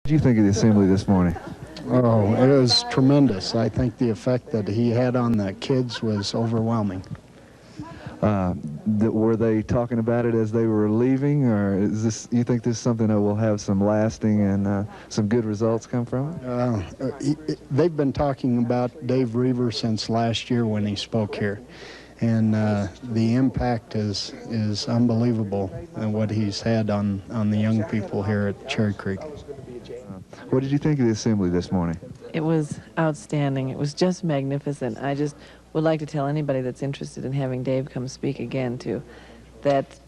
What do you think of the assembly this morning? Oh, it was tremendous. I think the effect that he had on the kids was overwhelming. Were they talking about it as they were leaving, or is this? You think this is something that will have some lasting and some good results come from it? They've been talking about Dave Roever since last year when he spoke here, and the impact is unbelievable and what he's had on the young people here at CherryCreek. What did you think of the assembly this morning? It was outstanding. It was just magnificent. I just would like to tell anybody that's interested in having Dave come speak again that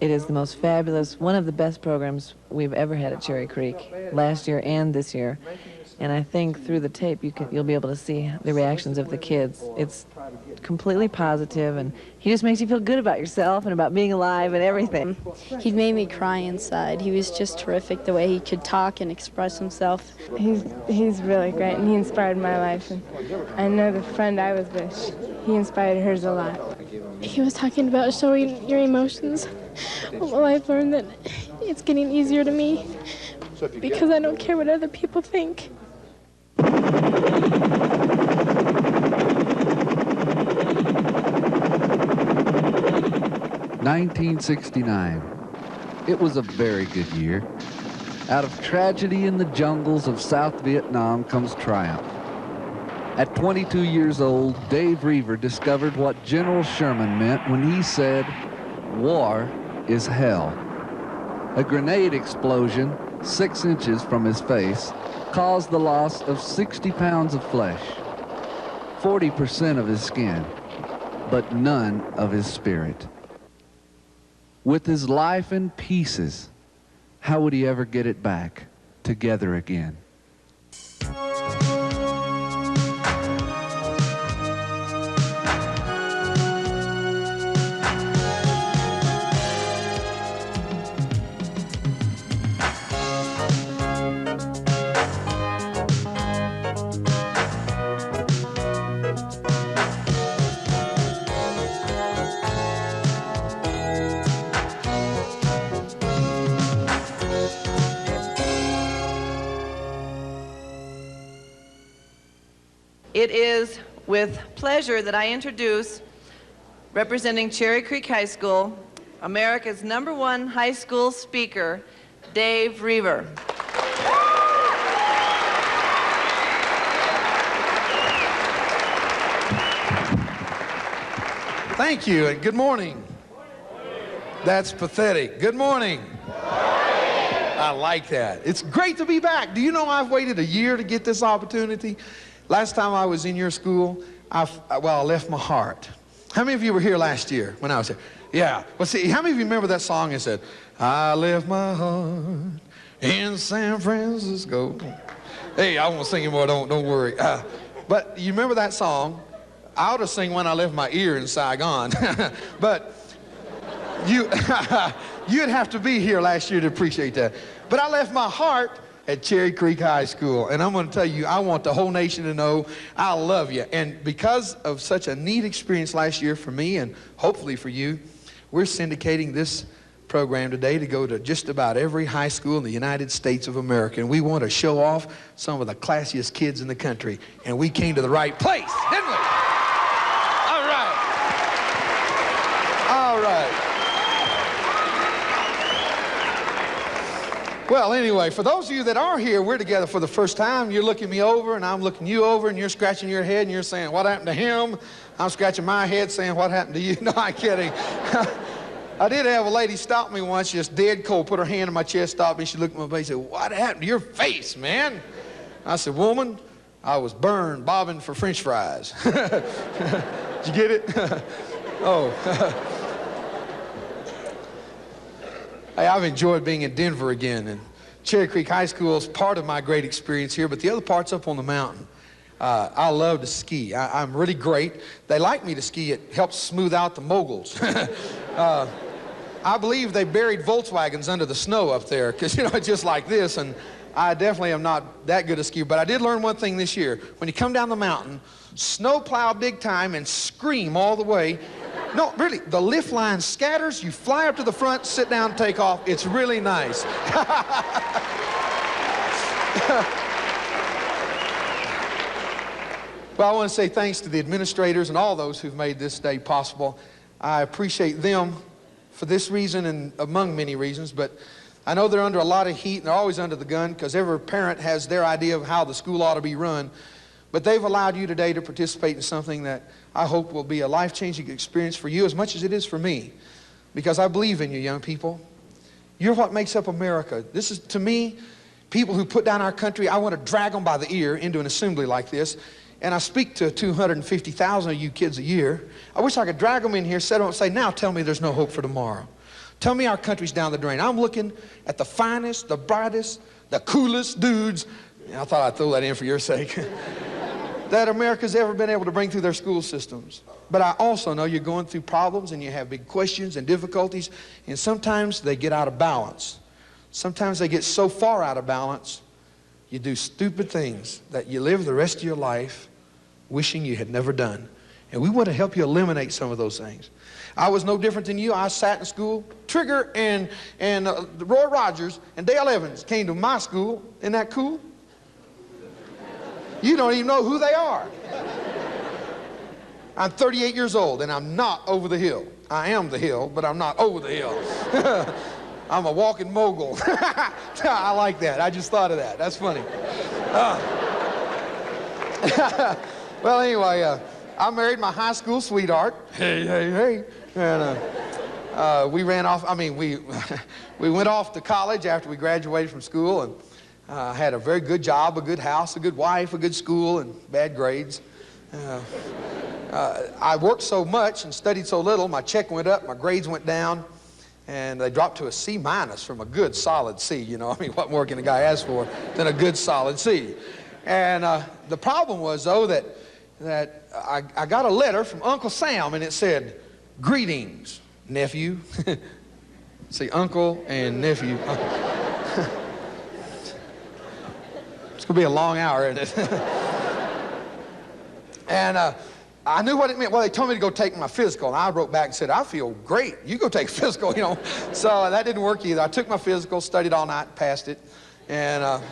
it is the most fabulous, one of the best programs we've ever had at CherryCreek last year and this year. And I think through the tape you'll be able to see the reactions of the kids. It's completely positive, and he just makes you feel good about yourself and about being alive and everything. He made me cry inside. He was just terrific the way he could talk and express himself. He's really great, and he inspired my life. And I know the friend I was with, he inspired hers a lot. He was talking about showing your emotions. Well, I've learned that it's getting easier to me because I don't care what other people think. 1969. It was a very good year. Out of tragedy in the jungles of South Vietnam comes triumph. At 22 years old, Dave Roever discovered what General Sherman meant when he said, "War is hell." A grenade explosion 6 inches from his face caused the loss of 60 pounds of flesh, 40% of his skin, but none of his spirit. With his life in pieces, how would he ever get it back together again? It is with pleasure that I introduce, representing CherryCreek High School, America's #1 high school speaker, Dave Roever. Thank you, and good morning. That's pathetic. Good morning. I like that. It's great to be back. Do you know I've waited a year to get this opportunity? Last time I was in your school, I left my heart. How many of you were here last year when I was here? Yeah. Well, see, how many of you remember that song that said, "I left my heart in San Francisco"? Hey, I won't sing anymore, don't worry. But you remember that song? I ought to sing "When I Left My Ear in Saigon." But you'd have to be here last year to appreciate that. But I left my heart at CherryCreek High School, and I'm going to tell you, I want the whole nation to know I love you. And because of such a neat experience last year for me, and hopefully for you, we're syndicating this program today to go to just about every high school in the United States of America. And we want to show off some of the classiest kids in the country. And we came to the right place, didn't we? All right. All right. Well, anyway, for those of you that are here, we're together for the first time. You're looking me over, and I'm looking you over, and you're scratching your head, and you're saying, "What happened to him?" I'm scratching my head saying, "What happened to you?" No, I'm kidding. I did have a lady stop me once, just dead cold, put her hand on my chest, stopped me. She looked at my face and said, "What happened to your face, man?" I said, "Woman, I was burned bobbing for French fries." Did you get it? Oh. Hey, I've enjoyed being in Denver again, and CherryCreek High School is part of my great experience here, but the other part's up on the mountain. I love to ski. I'm really great. They like me to ski. It helps smooth out the moguls. I believe they buried Volkswagens under the snow up there, because, you know, it's just like this, and I definitely am not that good a skier, but I did learn one thing this year. When you come down the mountain, snow plow big time and scream all the way. No, really, the lift line scatters, you fly up to the front, sit down, take off. It's really nice. Well, I want to say thanks to the administrators and all those who've made this day possible. I appreciate them for this reason and among many reasons, but I know they're under a lot of heat and they're always under the gun because every parent has their idea of how the school ought to be run. But they've allowed you today to participate in something that I hope will be a life-changing experience for you as much as it is for me, because I believe in you, young people. You're what makes up America. This is, to me, people who put down our country. I want to drag them by the ear into an assembly like this. And I speak to 250,000 of you kids a year. I wish I could drag them in here, set them up and say, now tell me there's no hope for tomorrow. Tell me our country's down the drain. I'm looking at the finest, the brightest, the coolest dudes. I thought I'd throw that in for your sake. That America's ever been able to bring through their school systems. But I also know you're going through problems and you have big questions and difficulties, and sometimes they get out of balance. Sometimes they get so far out of balance, you do stupid things that you live the rest of your life wishing you had never done. And we want to help you eliminate some of those things. I was no different than you. I sat in school. Trigger and Roy Rogers and Dale Evans came to my school. Isn't that cool? You don't even know who they are. I'm 38 years old and I'm not over the hill. I am the hill, but I'm not over the hill. I'm a walking mogul. I like that. I just thought of that. That's funny. Well, anyway, I married my high school sweetheart. Hey, hey, hey. And we ran off. I mean, we went off to college after we graduated from school, and had a very good job, a good house, a good wife, a good school, and bad grades. I worked so much and studied so little, my check went up, my grades went down, and they dropped to a C- from a good solid C. You know, I mean, what more can a guy ask for than a good solid C? And the problem was, though, that I got a letter from Uncle Sam, and it said, "Greetings, nephew." See, uncle and nephew. It's going to be a long hour, isn't it? And I knew what it meant. Well, they told me to go take my physical, and I wrote back and said, "I feel great. You go take a physical," you know. So that didn't work either. I took my physical, studied all night, passed it, and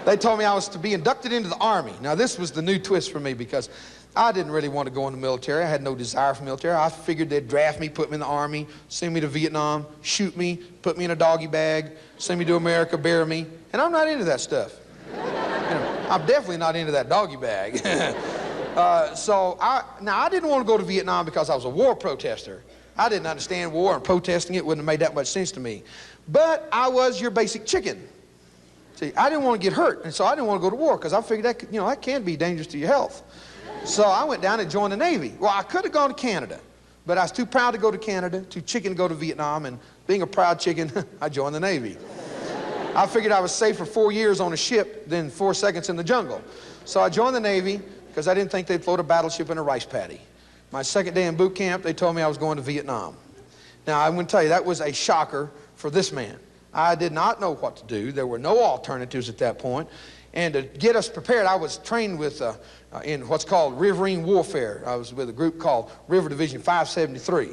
they told me I was to be inducted into the Army. Now, this was the new twist for me because I didn't really want to go in the military. I had no desire for the military. I figured they'd draft me, put me in the Army, send me to Vietnam, shoot me, put me in a doggy bag, send me to America, bury me. And I'm not into that stuff. You know, I'm definitely not into that doggy bag. So I didn't want to go to Vietnam because I was a war protester. I didn't understand war, and protesting it wouldn't have made that much sense to me. But I was your basic chicken. See, I didn't want to get hurt, and so I didn't want to go to war because I figured that, you know, that can be dangerous to your health. So I went down and joined the Navy. Well, I could have gone to Canada, but I was too proud to go to Canada, too chicken to go to Vietnam, and being a proud chicken, I joined the Navy. I figured I was safe for 4 years on a ship than 4 seconds in the jungle. So I joined the Navy because I didn't think they'd float a battleship in a rice paddy. My second day in boot camp, they told me I was going to Vietnam. Now, I'm going to tell you, that was a shocker for this man. I did not know what to do. There were no alternatives at that point. And to get us prepared, I was trained with in what's called riverine warfare. I was with a group called River Division 573.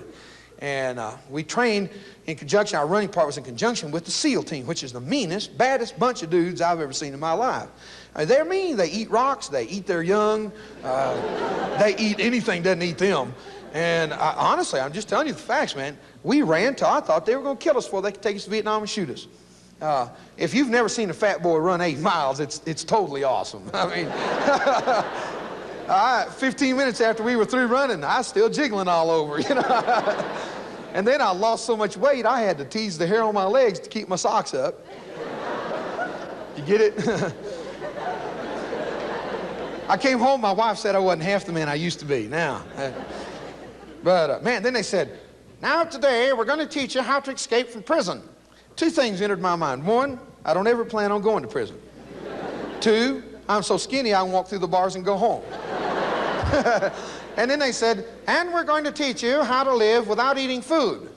And we trained in conjunction, our running part was in conjunction with the SEAL team, which is the meanest, baddest bunch of dudes I've ever seen in my life. They're mean. They eat rocks. They eat their young. They eat anything that doesn't eat them. And honestly, I'm just telling you the facts, man. We ran till I thought they were going to kill us before they could take us to Vietnam and shoot us. If you've never seen a fat boy run 8 miles, it's totally awesome. I mean, 15 minutes after we were through running, I was still jiggling all over, you know. And then I lost so much weight, I had to tease the hair on my legs to keep my socks up. You get it? I came home, my wife said I wasn't half the man I used to be now. But man, then they said, "Now today we're going to teach you how to escape from prison." 2 things entered my mind. 1, I don't ever plan on going to prison. 2, I'm so skinny I can walk through the bars and go home. And then they said, "And we're going to teach you how to live without eating food."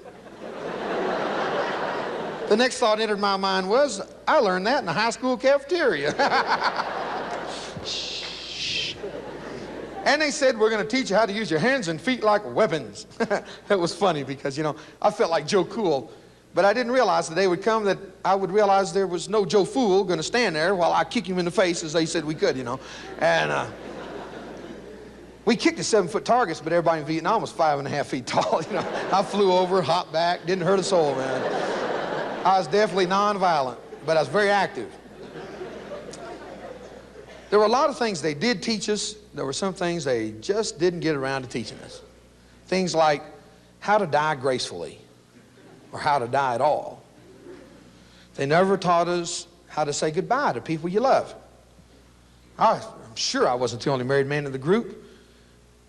The next thought entered my mind was, I learned that in the high school cafeteria. And they said, "We're going to teach you how to use your hands and feet like weapons." That was funny because, you know, I felt like Joe Cool But I didn't realize the day would come that I would realize there was no Joe Fool going to stand there while I kick him in the face as they said we could, you know. And we kicked at 7-foot targets, but everybody in Vietnam was 5.5 feet tall, you know. I flew over, hopped back, didn't hurt a soul, man. I was definitely non-violent, but I was very active. There were a lot of things they did teach us. There were some things they just didn't get around to teaching us. Things like how to die gracefully, or how to die at all. They never taught us how to say goodbye to people you love. I'm sure I wasn't the only married man in the group,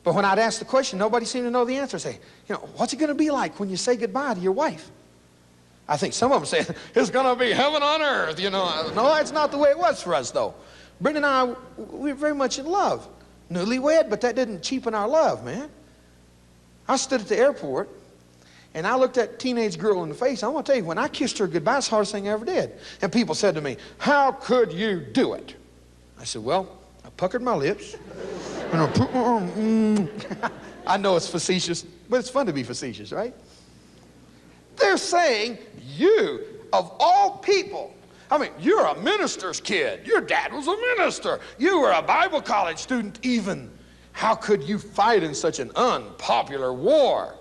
but when I'd ask the question, nobody seemed to know the answer. Say, you know, what's it going to be like when you say goodbye to your wife? I think some of them say, it's going to be heaven on earth, you know. No, that's not the way it was for us, though. Brenda and I, we were very much in love. Newlywed, but that didn't cheapen our love, man. I stood at the airport, and I looked that teenage girl in the face. I want to tell you, when I kissed her goodbye, it's the hardest thing I ever did. And people said to me, how could you do it? I said, well, I puckered my lips. And I put my arm, I know it's facetious, but it's fun to be facetious, right? They're saying, you, of all people, I mean, you're a minister's kid. Your dad was a minister. You were a Bible college student even. How could you fight in such an unpopular war?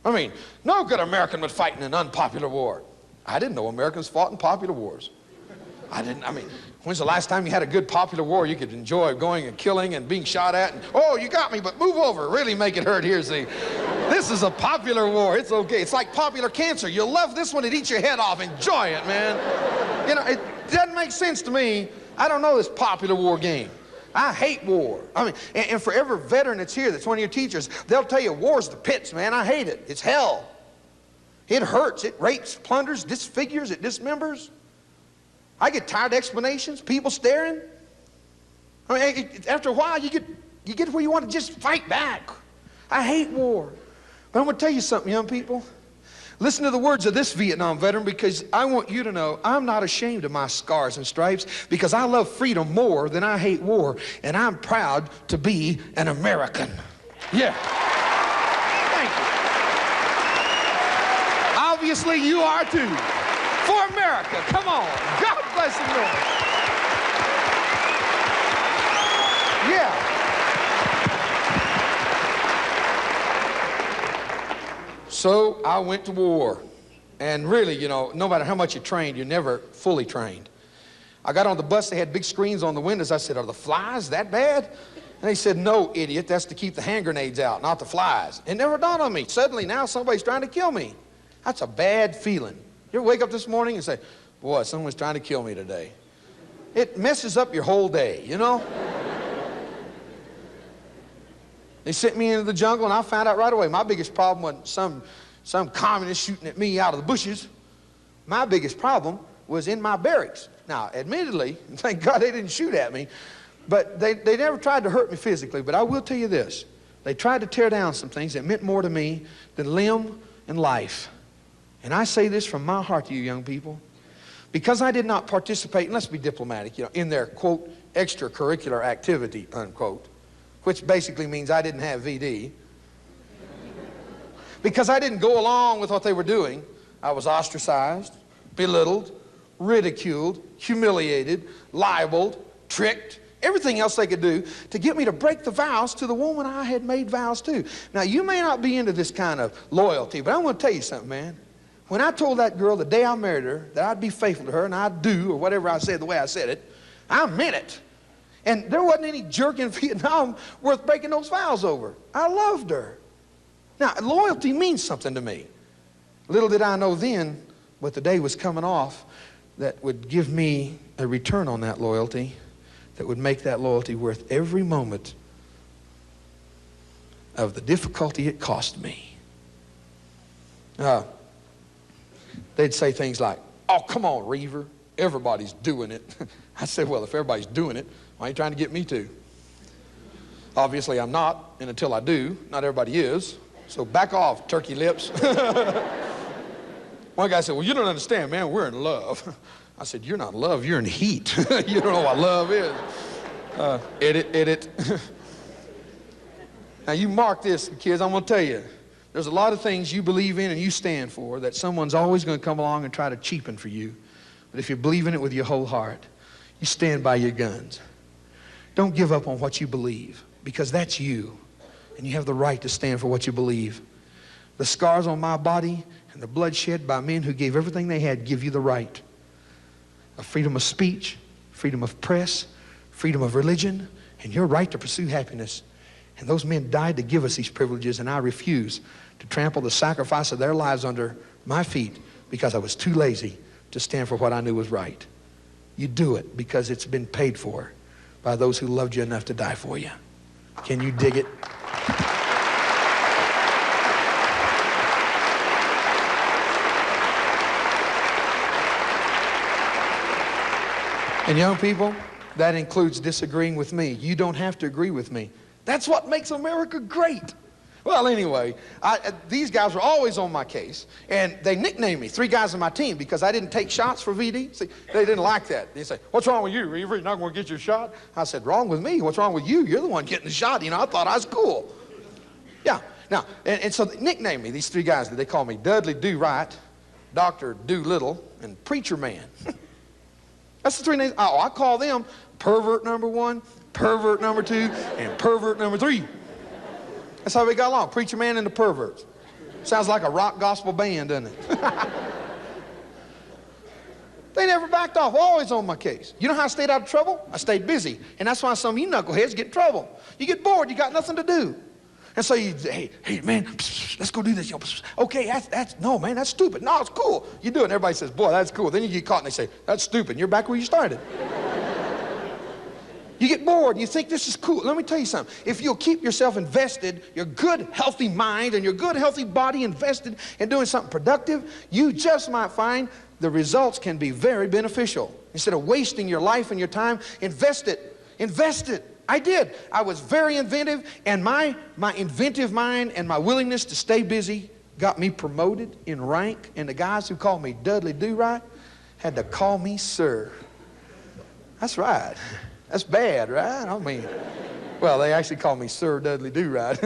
I mean, no good American would fight in an unpopular war. I didn't know Americans fought in popular wars. I mean, when's the last time you had a good popular war you could enjoy going and killing and being shot at? And, oh, you got me, but move over. Really make it hurt here, see. This is a popular war. It's okay. It's like popular cancer. You'll love this one. It eats your head off. Enjoy it, man. You know, it doesn't make sense to me. I don't know this popular war game. I hate war. I mean, and for every veteran that's here, that's one of your teachers, they'll tell you war's the pits, man. I hate it. It's hell. It hurts. It rapes, plunders, disfigures, it dismembers. I get tired of explanations, people staring. I mean, after a while, you get where you want to just fight back. I hate war. But I'm going to tell you something, young people. Listen to the words of this Vietnam veteran, because I want you to know I'm not ashamed of my scars and stripes, because I love freedom more than I hate war, and I'm proud to be an American. Yeah. Thank you. Obviously, you are too. For America, come on. God bless America. Yeah. So I went to war. And really, you know, no matter how much you trained, you're never fully trained. I got on the bus, they had big screens on the windows. I said, are the flies that bad? And they said, no, idiot, that's to keep the hand grenades out, not the flies. It never dawned on me. Suddenly now somebody's trying to kill me. That's a bad feeling. You ever wake up this morning and say, boy, someone's trying to kill me today? It messes up your whole day, you know? They sent me into the jungle, and I found out right away my biggest problem wasn't some communist shooting at me out of the bushes. My biggest problem was in my barracks. Now, admittedly, thank God they didn't shoot at me, but they never tried to hurt me physically. But I will tell you this. They tried to tear down some things that meant more to me than limb and life. And I say this from my heart to you young people. Because I did not participate, and let's be diplomatic, you know, in their, quote, extracurricular activity, unquote, which basically means I didn't have VD. Because I didn't go along with what they were doing, I was ostracized, belittled, ridiculed, humiliated, libeled, tricked, everything else they could do to get me to break the vows to the woman I had made vows to. Now, you may not be into this kind of loyalty, but I'm going to tell you something, man. When I told that girl the day I married her that I'd be faithful to her and I'd do, or whatever I said the way I said it, I meant it. And there wasn't any jerk in Vietnam worth breaking those vows over. I loved her. Now, loyalty means something to me. Little did I know then, but the day was coming off that would give me a return on that loyalty, that would make that loyalty worth every moment of the difficulty it cost me. They'd say things like, oh, come on, Roever, everybody's doing it. I said, well, if everybody's doing it, why are you trying to get me to? Obviously, I'm not, and until I do, not everybody is. So back off, turkey lips. One guy said, well, you don't understand, man, we're in love. I said, you're not in love, you're in heat. You don't know what love is. Edit. Now, you mark this, kids, I'm going to tell you. There's a lot of things you believe in and you stand for that someone's always going to come along and try to cheapen for you. But if you believe in it with your whole heart, you stand by your guns. Don't give up on what you believe, because that's you, and you have the right to stand for what you believe. The scars on my body and the blood shed by men who gave everything they had give you the right of freedom of speech, freedom of press, freedom of religion, and your right to pursue happiness. And those men died to give us these privileges, and I refuse to trample the sacrifice of their lives under my feet because I was too lazy to stand for what I knew was right. You do it because it's been paid for by those who loved you enough to die for you. Can you dig it? And young people, that includes disagreeing with me. You don't have to agree with me. That's what makes America great. Well, anyway, these guys were always on my case, and they nicknamed me, 3 guys on my team, because I didn't take shots for VD. See, they didn't like that. They say, "What's wrong with you, Roever? You're not going to get your shot?" I said, "Wrong with me? What's wrong with you? You're the one getting the shot. You know, I thought I was cool." Yeah. Now, and so they nicknamed me, these 3 guys. They call me Dudley Do Right, Dr. Do Little, and Preacher Man. That's the 3 names. Oh, I call them pervert number 1, pervert number 2, and pervert number 3. That's how we got along, Preacher Man and the Perverts. Sounds like a rock gospel band, doesn't it? They never backed off, always on my case. You know how I stayed out of trouble? I stayed busy. And that's why some of you knuckleheads get in trouble. You get bored, you got nothing to do. And so you, hey man, let's go do this. Okay, no man, that's stupid. No, it's cool. You do it and everybody says, boy, that's cool. Then you get caught and they say, that's stupid. And you're back where you started. You get bored and you think this is cool. Let me tell you something. If you'll keep yourself invested, your good, healthy mind and your good, healthy body invested in doing something productive, you just might find the results can be very beneficial. Instead of wasting your life and your time, invest it. Invest it. I did. I was very inventive, and my inventive mind and my willingness to stay busy got me promoted in rank, and the guys who called me Dudley Do Right had to call me sir. That's right. That's bad, right? I mean, well, they actually call me Sir Dudley Do Right.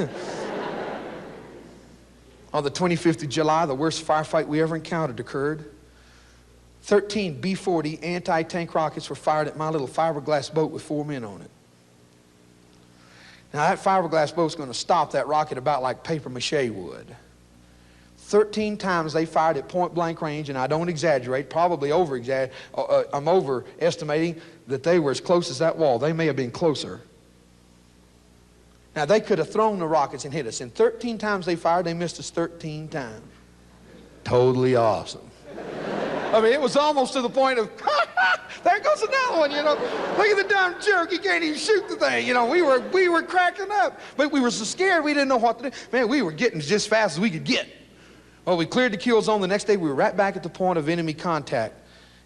On the 25th of July, the worst firefight we ever encountered occurred. 13 B-40 anti-tank rockets were fired at my little fiberglass boat with 4 men on it. Now, that fiberglass boat's going to stop that rocket about like paper mache would. 13 times they fired at point-blank range, and I don't exaggerate, probably I'm overestimating that they were as close as that wall. They may have been closer. Now, they could have thrown the rockets and hit us. And 13 times they fired, they missed us 13 times. Totally awesome. I mean, it was almost to the point of, there goes another one, you know. Look at the dumb jerk, he can't even shoot the thing. You know, we were cracking up. But we were so scared we didn't know what to do. Man, we were getting just as fast as we could get. Well, we cleared the kill zone. The next day, we were right back at the point of enemy contact.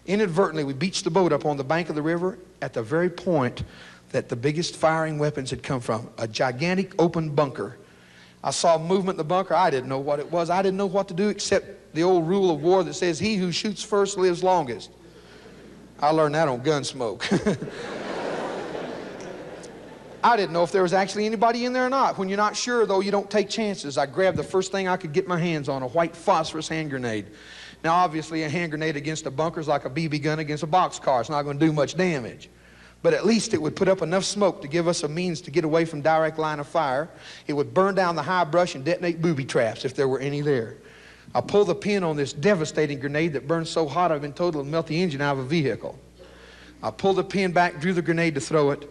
Inadvertently, we beached the boat up on the bank of the river at the very point that the biggest firing weapons had come from, a gigantic open bunker. I saw movement in the bunker. I didn't know what it was. I didn't know what to do except the old rule of war that says, he who shoots first lives longest. I learned that on Gunsmoke. I didn't know if there was actually anybody in there or not. When you're not sure, though, you don't take chances. I grabbed the first thing I could get my hands on, a white phosphorus hand grenade. Now, obviously, a hand grenade against a bunker is like a BB gun against a boxcar. It's not going to do much damage. But at least it would put up enough smoke to give us a means to get away from direct line of fire. It would burn down the high brush and detonate booby traps if there were any there. I pulled the pin on this devastating grenade that burned so hot I've been told it'll melt the engine out of a vehicle. I pulled the pin back, drew the grenade to throw it,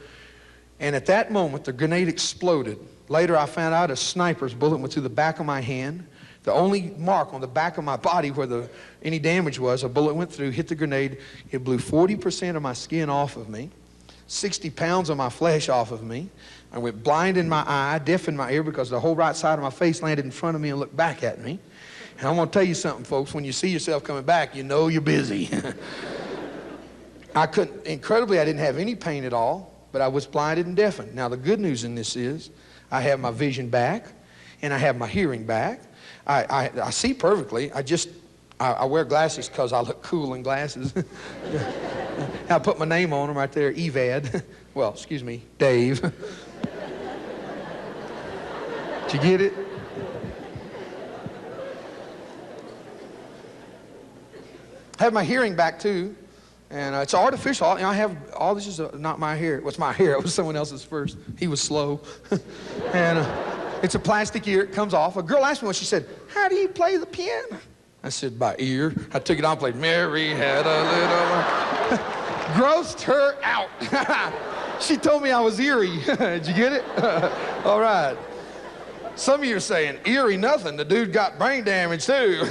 and at that moment the grenade exploded. Later I found out a sniper's bullet went through the back of my hand. The only mark on the back of my body where any damage was, a bullet went through, hit the grenade. It blew 40% of my skin off of me, 60 pounds of my flesh off of me. I went blind in my eye, deaf in my ear, because the whole right side of my face landed in front of me and looked back at me. And I'm going to tell you something, folks. When you see yourself coming back, you know you're busy. Incredibly, I didn't have any pain at all, but I was blinded and deafened. Now, the good news in this is I have my vision back, and I have my hearing back. I see perfectly. I wear glasses because I look cool in glasses. I put my name on them right there, Evad. Well, excuse me, Dave. Did you get it? I have my hearing back too, and it's artificial. I have all this is not my hair. What's my hair? It was someone else's first. He was slow, and it's a plastic ear. It comes off. A girl asked me once. She said, "How do you play the piano?" I said, "By ear." I took it off and played "Mary Had a Little." Grossed her out. She told me I was eerie. Did you get it? All right. Some of you are saying, eerie nothing. The dude got brain damage too.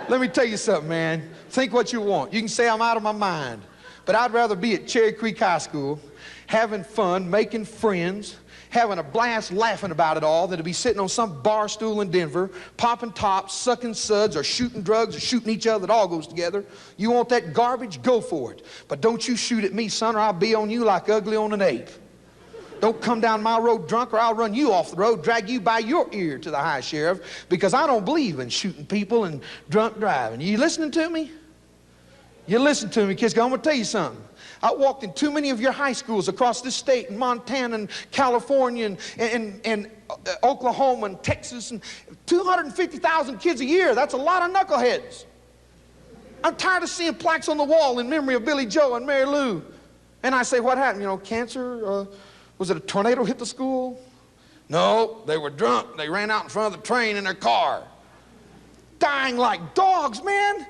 Let me tell you something, man. Think what you want. You can say I'm out of my mind, but I'd rather be at CherryCreek High School having fun, making friends, having a blast laughing about it all than to be sitting on some bar stool in Denver, popping tops, sucking suds, or shooting drugs, or shooting each other. It all goes together. You want that garbage? Go for it. But don't you shoot at me, son, or I'll be on you like ugly on an ape. Don't come down my road drunk or I'll run you off the road, drag you by your ear to the high sheriff, because I don't believe in shooting people and drunk driving. You listening to me? You listen to me, kids. I'm going to tell you something. I walked in too many of your high schools across this state, in Montana and California and Oklahoma and Texas, and 250,000 kids a year. That's a lot of knuckleheads. I'm tired of seeing plaques on the wall in memory of Billy Joe and Mary Lou. And I say, what happened? You know, cancer? Was it a tornado hit the school? No, they were drunk. They ran out in front of the train in their car. Dying like dogs, man.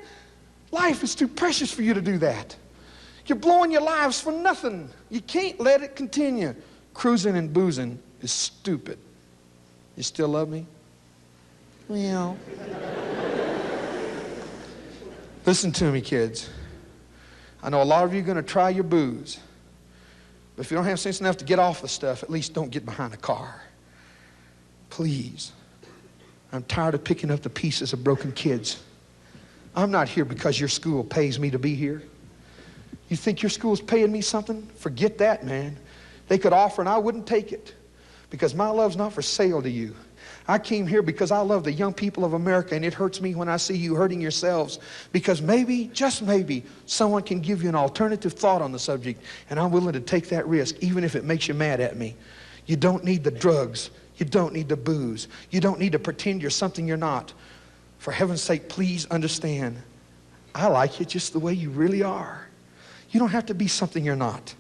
Life is too precious for you to do that. You're blowing your lives for nothing. You can't let it continue. Cruising and boozing is stupid. You still love me? Well. Listen to me, kids. I know a lot of you are going to try your booze. But if you don't have sense enough to get off the stuff, at least don't get behind a car. Please. I'm tired of picking up the pieces of broken kids. I'm not here because your school pays me to be here. You think your school's paying me something? Forget that, man. They could offer and I wouldn't take it, because my love's not for sale to you. I came here because I love the young people of America, and it hurts me when I see you hurting yourselves, because maybe, just maybe, someone can give you an alternative thought on the subject, and I'm willing to take that risk, even if it makes you mad at me. You don't need the drugs. You don't need the booze. You don't need to pretend you're something you're not. For heaven's sake, please understand, I like you just the way you really are. You don't have to be something you're not.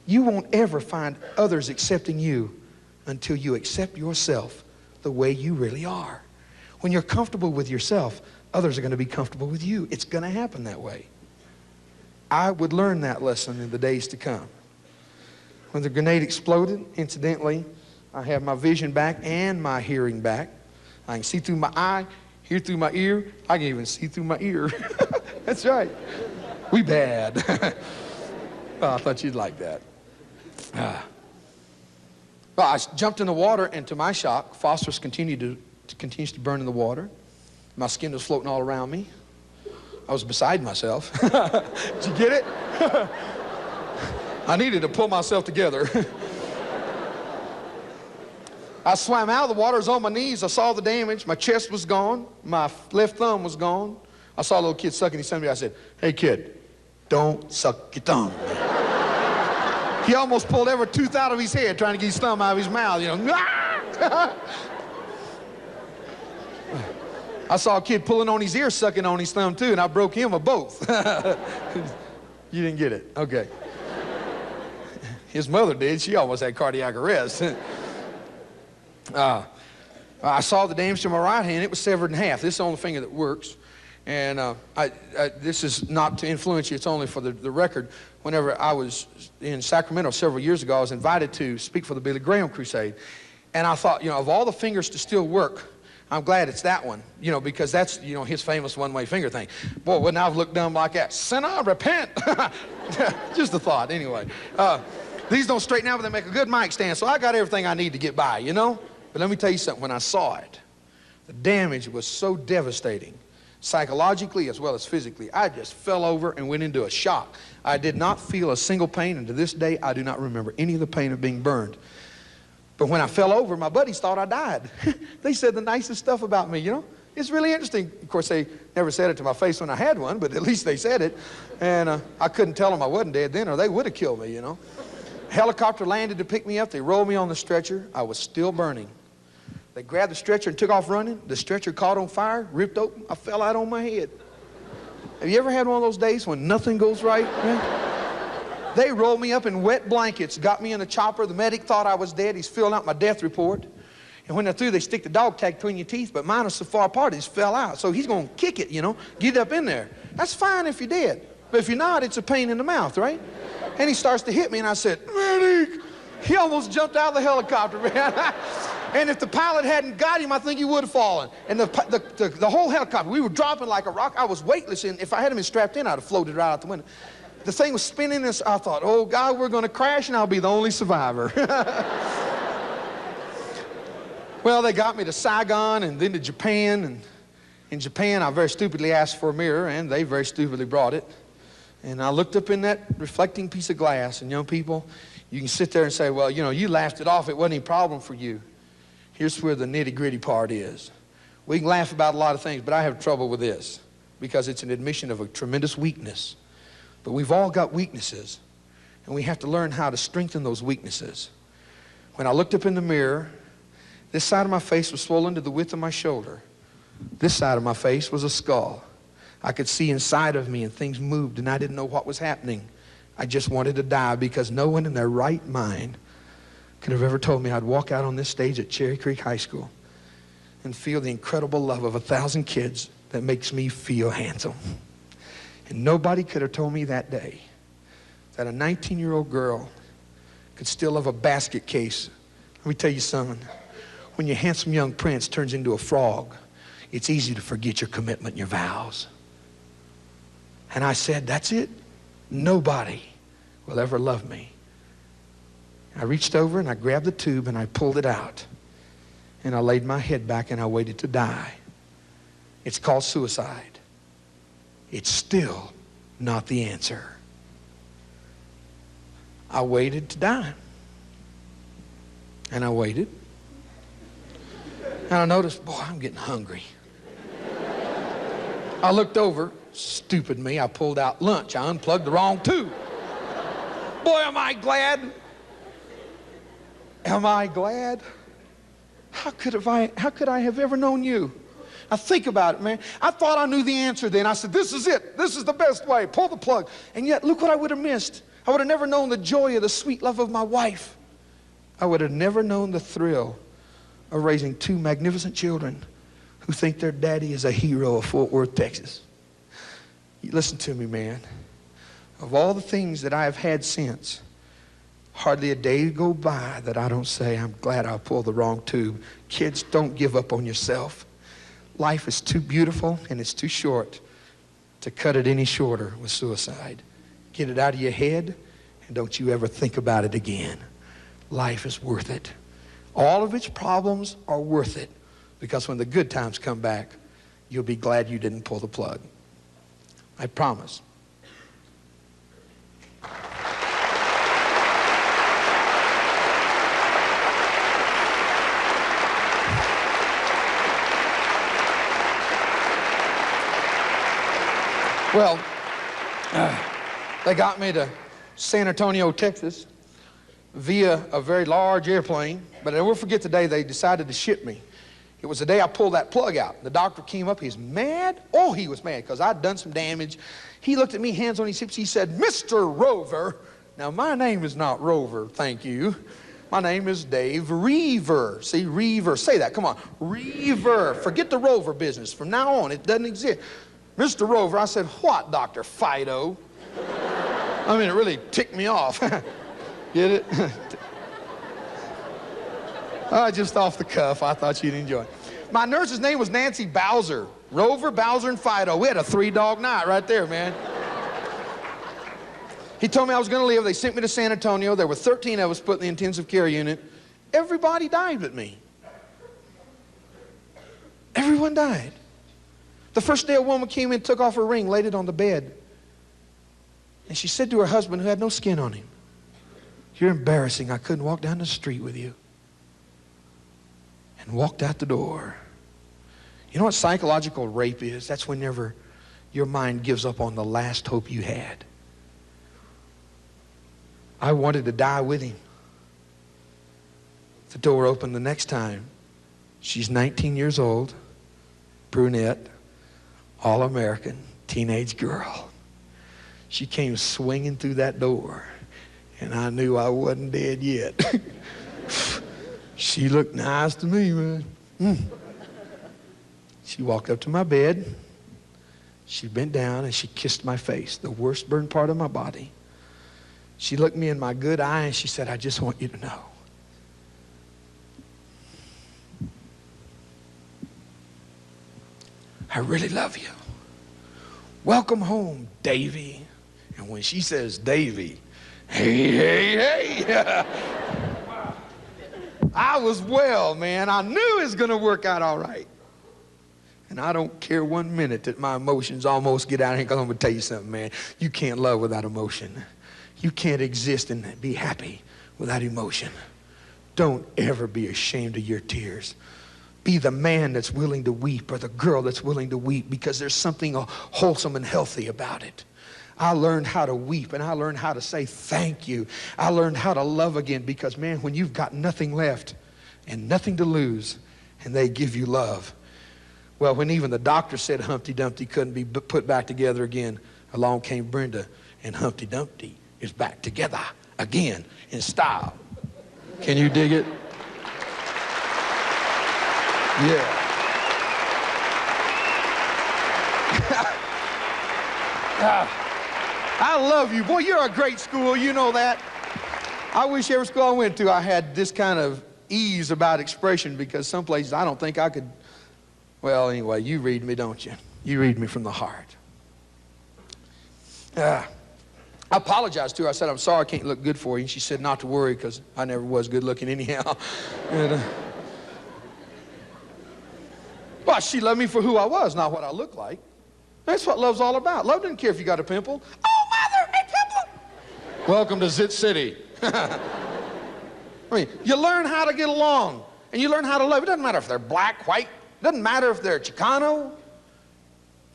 You won't ever find others accepting you until you accept yourself the way you really are. When you're comfortable with yourself, others are going to be comfortable with you. It's going to happen that way. I would learn that lesson in the days to come. When the grenade exploded, incidentally, I have my vision back and my hearing back. I can see through my eye, hear through my ear. I can even see through my ear. That's right. We bad. Oh, I thought you'd like that. Well, I jumped in the water, and to my shock, phosphorus continues to burn in the water. My skin was floating all around me. I was beside myself. Did you get it? I needed to pull myself together. I swam out of the water, I was on my knees. I saw the damage. My chest was gone. My left thumb was gone. I saw a little kid sucking his thumb. I said, "Hey, kid, don't suck your thumb." He almost pulled every tooth out of his head trying to get his thumb out of his mouth, you know. I saw a kid pulling on his ear, sucking on his thumb too, and I broke him of both. You didn't get it? Okay. His mother did. She almost had cardiac arrest. I saw the damage to my right hand. It was severed in half. This is the only finger that works. And this is not to influence you. It's only for the record. Whenever I was in Sacramento several years ago, I was invited to speak for the Billy Graham Crusade. And I thought, you know, of all the fingers to still work, I'm glad it's that one, you know, because that's, you know, his famous one-way finger thing. Boy, wouldn't I have looked dumb like that? Sinner, repent. Just a thought, anyway. These don't straighten out, but they make a good mic stand, so I got everything I need to get by, you know? But let me tell you something. When I saw it, the damage was so devastating, psychologically as well as physically. I just fell over and went into a shock. I did not feel a single pain, and to this day, I do not remember any of the pain of being burned. But when I fell over, my buddies thought I died. They said the nicest stuff about me, you know? It's really interesting. Of course, they never said it to my face when I had one, but at least they said it. And I couldn't tell them I wasn't dead then, or they would have killed me, you know? Helicopter landed to pick me up. They rolled me on the stretcher. I was still burning. They grabbed the stretcher and took off running. The stretcher caught on fire, ripped open. I fell out on my head. Have you ever had one of those days when nothing goes right? They rolled me up in wet blankets, got me in a chopper. The medic thought I was dead. He's filling out my death report. And when they're through, they stick the dog tag between your teeth, but mine was so far apart, it just fell out. So he's going to kick it, you know, get up in there. That's fine if you're dead. But if you're not, it's a pain in the mouth, right? And he starts to hit me, and I said, medic! He almost jumped out of the helicopter, man. And if the pilot hadn't got him, I think he would have fallen. And the whole helicopter, we were dropping like a rock. I was weightless, and if I hadn't been strapped in, I'd have floated right out the window. The thing was spinning, and I thought, oh, God, we're going to crash, and I'll be the only survivor. Well, they got me to Saigon and then to Japan. And in Japan, I very stupidly asked for a mirror, and they very stupidly brought it. And I looked up in that reflecting piece of glass, and young people, you can sit there and say, well, you know, you laughed it off. It wasn't any problem for you. Here's where the nitty-gritty part is. We can laugh about a lot of things, but I have trouble with this because it's an admission of a tremendous weakness. But we've all got weaknesses, and we have to learn how to strengthen those weaknesses. When I looked up in the mirror, this side of my face was swollen to the width of my shoulder. This side of my face was a skull. I could see inside of me, and things moved, and I didn't know what was happening. I just wanted to die because no one in their right mind could have ever told me I'd walk out on this stage at CherryCreek High School and feel the incredible love of 1,000 kids that makes me feel handsome. And nobody could have told me that day that a 19-year-old girl could still have a basket case. Let me tell you something. When your handsome young prince turns into a frog, it's easy to forget your commitment and your vows. And I said, that's it. Nobody will ever love me. I reached over and I grabbed the tube and I pulled it out. And I laid my head back and I waited to die. It's called suicide. It's still not the answer. I waited to die. And I waited. And I noticed, boy, I'm getting hungry. I looked over, stupid me, I pulled out lunch. I unplugged the wrong tube. Boy, am I glad. Am I glad? How could I have ever known you? Now think about it, man. I thought I knew the answer then. I said, this is it. This is the best way. Pull the plug. And yet, look what I would have missed. I would have never known the joy of the sweet love of my wife. I would have never known the thrill of raising 2 magnificent children who think their daddy is a hero of Fort Worth, Texas. You listen to me, man. Of all the things that I have had since, hardly a day go by that I don't say, I'm glad I pulled the wrong tube. Kids, don't give up on yourself. Life is too beautiful and it's too short to cut it any shorter with suicide. Get it out of your head and don't you ever think about it again. Life is worth it. All of its problems are worth it because when the good times come back, you'll be glad you didn't pull the plug. I promise. Well, they got me to San Antonio, Texas, via a very large airplane, but I will forget the day they decided to ship me. It was the day I pulled that plug out. The doctor came up, he's mad. Oh, he was mad because I'd done some damage. He looked at me, hands on his hips, he said, Mr. Rover. Now, my name is not Rover, thank you. My name is Dave Reever. See, Reever, say that, come on. Reever, forget the Rover business. From now on, it doesn't exist. Mr. Rover, I said, what, Dr. Fido? I mean, it really ticked me off. Get it? Just off the cuff, I thought you'd enjoy it. My nurse's name was Nancy Bowser. Rover, Bowser, and Fido. We had a 3-dog night right there, man. He told me I was going to live. They sent me to San Antonio. There were 13 of us put in the intensive care unit. Everybody died but me. Everyone died. The first day a woman came in, took off her ring, laid it on the bed. And she said to her husband, who had no skin on him, you're embarrassing. I couldn't walk down the street with you. And walked out the door. You know what psychological rape is? That's whenever your mind gives up on the last hope you had. I wanted to die with him. The door opened the next time. She's 19 years old, brunette, all-American, teenage girl. She came swinging through that door, and I knew I wasn't dead yet. She looked nice to me, man. She walked up to my bed. She bent down and she kissed my face, the worst burned part of my body. She looked me in my good eye and she said, I just want you to know. I really love you. Welcome home, Davy. And when she says Davy, hey, I was well, man. I knew it was going to work out all right. And I don't care 1 minute that my emotions almost get out of here, because I'm going to tell you something, man. You can't love without emotion. You can't exist and be happy without emotion. Don't ever be ashamed of your tears. Be the man that's willing to weep, or the girl that's willing to weep, because there's something wholesome and healthy about it. I learned how to weep, and I learned how to say thank you. I learned how to love again, because, man, when you've got nothing left and nothing to lose, and they give you love. Well, when even the doctor said Humpty Dumpty couldn't be put back together again, along came Brenda, and Humpty Dumpty is back together again in style. Can you dig it? Yeah. I love you. Boy, you're a great school. You know that. I wish every school I went to I had this kind of ease about expression, because some places I don't think I could. Well, anyway, you read me, don't you? You read me from the heart. I apologized to her. I said, I'm sorry I can't look good for you. And she said not to worry, because I never was good looking anyhow. And, well, she loved me for who I was, not what I looked like. That's what love's all about. Love doesn't care if you got a pimple. Oh, mother, a pimple! Welcome to Zit City. I mean, you learn how to get along, and you learn how to love. It doesn't matter if they're black, white. It doesn't matter if they're Chicano.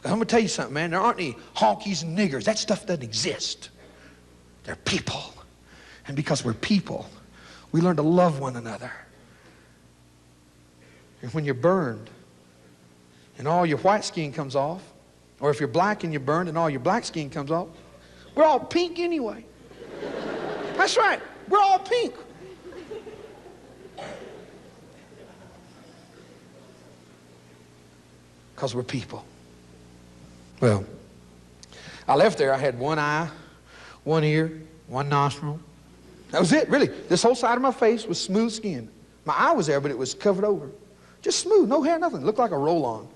I'm going to tell you something, man. There aren't any honkies and niggers. That stuff doesn't exist. They're people. And because we're people, we learn to love one another. And when you're burned and all your white skin comes off, or if you're black and you're burned and all your black skin comes off, we're all pink anyway. That's right. We're all pink. Because we're people. Well, I left there. I had one eye, one ear, one nostril. That was it, really. This whole side of my face was smooth skin. My eye was there, but it was covered over. Just smooth, no hair, nothing. Looked like a roll-on.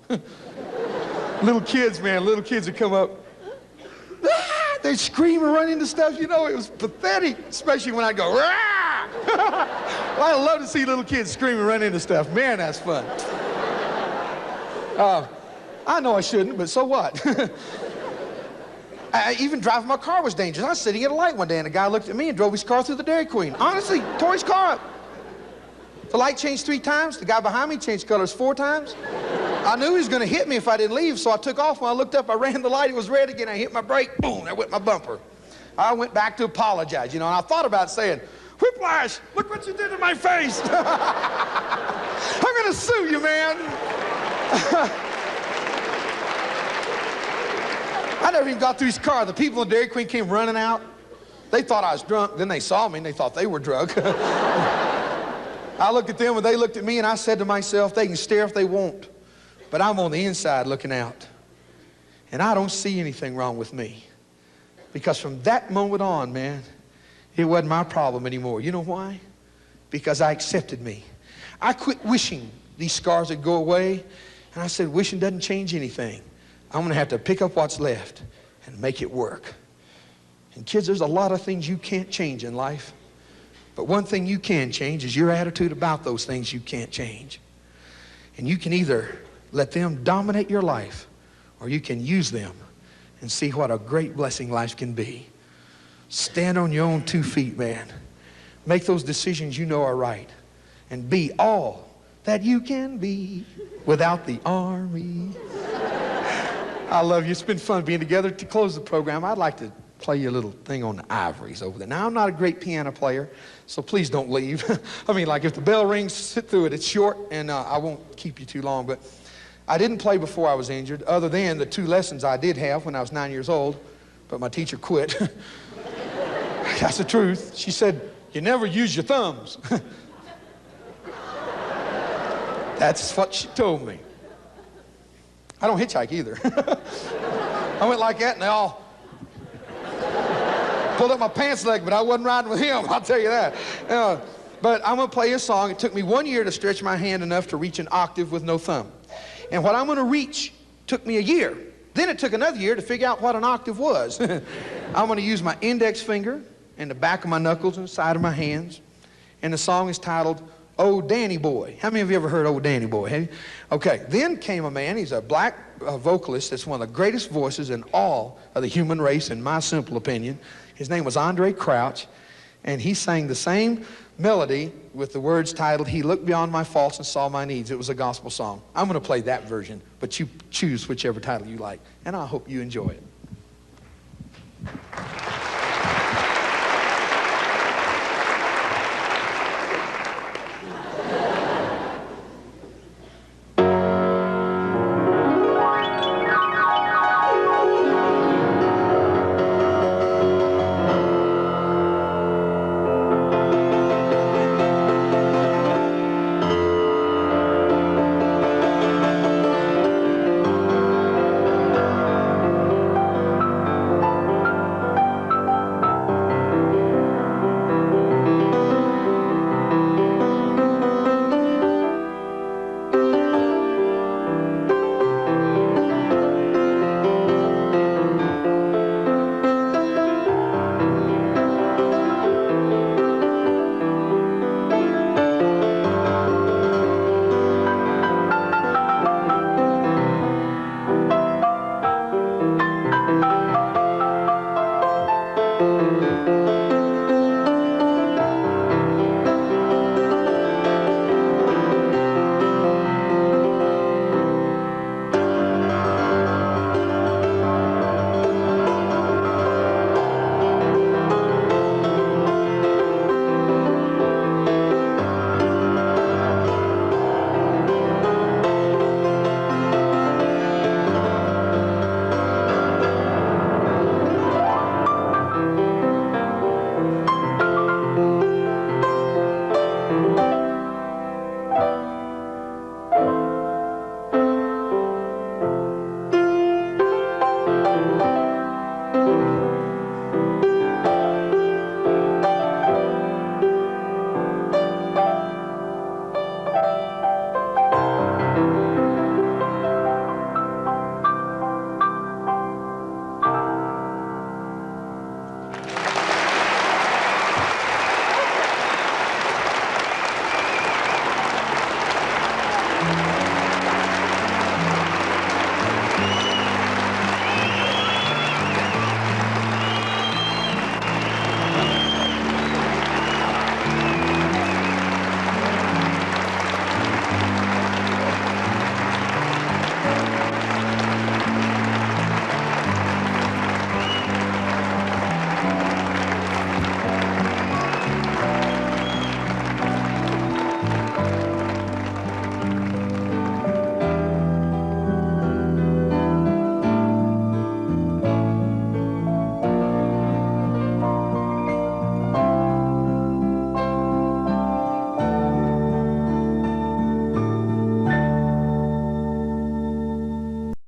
Little kids, man, little kids would come up. They'd scream and run into stuff. You know, it was pathetic, especially when I'd go, rah! Well, I love to see little kids scream and run into stuff. Man, that's fun. I know I shouldn't, but so what? Even driving my car was dangerous. I was sitting at a light one day, and a guy looked at me and drove his car through the Dairy Queen. Honestly, tore his car up. The light changed 3 times. The guy behind me changed colors 4 times. I knew he was going to hit me if I didn't leave, so I took off. When I looked up, I ran the light. It was red again. I hit my brake. Boom, there went my bumper. I went back to apologize, you know, and I thought about saying, Whiplash, look what you did to my face. I'm going to sue you, man. I never even got through his car. The people in Dairy Queen came running out. They thought I was drunk. Then they saw me, and they thought they were drunk. I looked at them, and they looked at me, and I said to myself, they can stare if they want, but I'm on the inside looking out. And I don't see anything wrong with me. Because from that moment on, man, it wasn't my problem anymore. You know why? Because I accepted me. I quit wishing these scars would go away, and I said, wishing doesn't change anything. I'm going to have to pick up what's left and make it work. And kids, there's a lot of things you can't change in life. But one thing you can change is your attitude about those things you can't change. And you can either let them dominate your life, or you can use them and see what a great blessing life can be. Stand on your own 2 feet, man. Make those decisions you know are right. And be all that you can be without the army. I love you. It's been fun being together. To close the program, I'd like to play you a little thing on the ivories over there. Now, I'm not a great piano player, so please don't leave. I mean, like if the bell rings, sit through it. It's short, and I won't keep you too long, but I didn't play before I was injured, other than the 2 lessons I did have when I was 9 years old, but my teacher quit. That's the truth. She said, you never use your thumbs. That's what she told me. I don't hitchhike either. I went like that and they all pulled up my pants leg, but I wasn't riding with him, I'll tell you that. But I'm gonna play a song. It took me 1 year to stretch my hand enough to reach an octave with no thumb. And what I'm gonna reach took me a year. Then it took another year to figure out what an octave was. I'm gonna use my index finger and the back of my knuckles and the side of my hands. And the song is titled, Oh Danny Boy. How many of you ever heard Oh Danny Boy? Have you? Okay, then came a man, he's a black vocalist that's one of the greatest voices in all of the human race, in my simple opinion. His name was Andre Crouch, and he sang the same melody with the words titled, He Looked Beyond My Faults and Saw My Needs. It was a gospel song. I'm going to play that version, but you choose whichever title you like, and I hope you enjoy it.